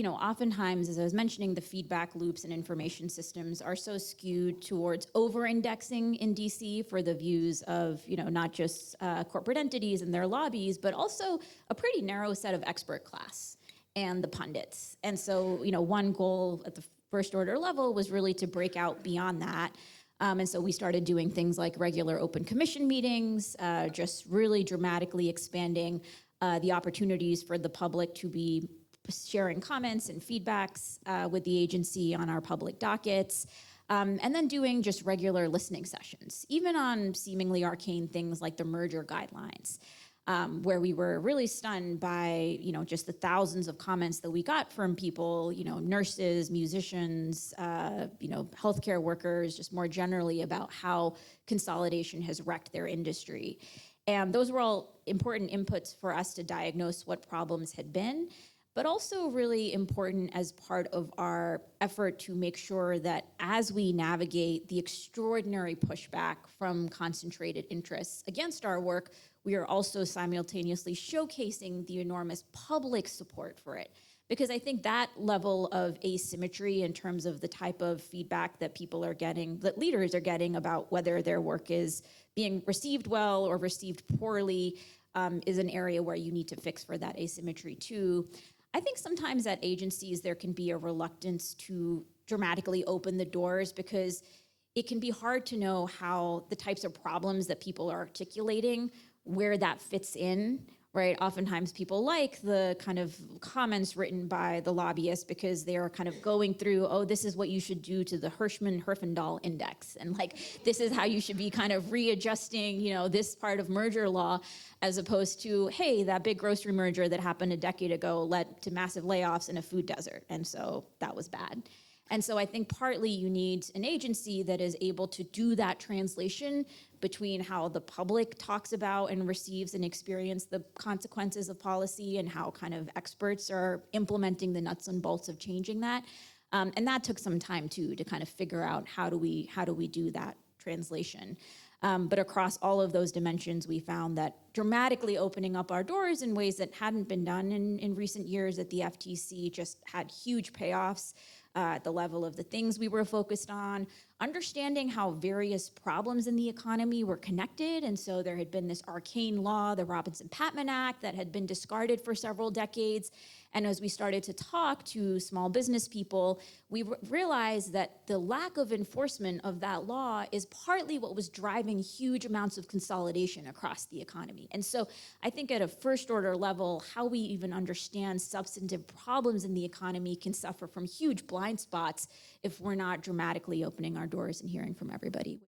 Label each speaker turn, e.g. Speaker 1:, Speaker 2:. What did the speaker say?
Speaker 1: Oftentimes, as I was mentioning, the feedback loops and information systems are so skewed towards over-indexing in DC for the views of, not just corporate entities and their lobbies, but also a pretty narrow set of expert class and the pundits. And so, one goal at the first order level was really to break out beyond that. And so we started doing things like regular open commission meetings, just really dramatically expanding the opportunities for the public to be sharing comments and feedbacks with the agency on our public dockets, and then doing just regular listening sessions, even on seemingly arcane things like the merger guidelines, where we were really stunned by, just the thousands of comments that we got from people, nurses, musicians, healthcare workers, just more generally about how consolidation has wrecked their industry. And those were all important inputs for us to diagnose what problems had been, but also really important as part of our effort to make sure that as we navigate the extraordinary pushback from concentrated interests against our work, we are also simultaneously showcasing the enormous public support for it. Because I think that level of asymmetry in terms of the type of feedback that people are getting, that leaders are getting about whether their work is being received well or received poorly, is an area where you need to fix for that asymmetry too. I think sometimes at agencies there can be a reluctance to dramatically open the doors because it can be hard to know how the types of problems that people are articulating, where that fits in, right? Oftentimes people like the kind of comments written by the lobbyists because they are kind of going through, oh, this is what you should do to the Hirschman-Herfindahl index. And this is how you should be kind of readjusting, this part of merger law, as opposed to, hey, that big grocery merger that happened a decade ago led to massive layoffs in a food desert. And so that was bad. And so I think partly you need an agency that is able to do that translation between how the public talks about and receives and experience the consequences of policy and how kind of experts are implementing the nuts and bolts of changing that. And that took some time too to kind of figure out how do we do that translation. But across all of those dimensions, we found that dramatically opening up our doors in ways that hadn't been done in recent years at the FTC just had huge payoffs at the level of the things we were focused on, understanding how various problems in the economy were connected. And so there had been this arcane law, the Robinson-Patman Act, that had been discarded for several decades. And as we started to talk to small business people, we realized that the lack of enforcement of that law is partly what was driving huge amounts of consolidation across the economy. And so I think at a first order level, how we even understand substantive problems in the economy can suffer from huge blind spots if we're not dramatically opening our doors and hearing from everybody.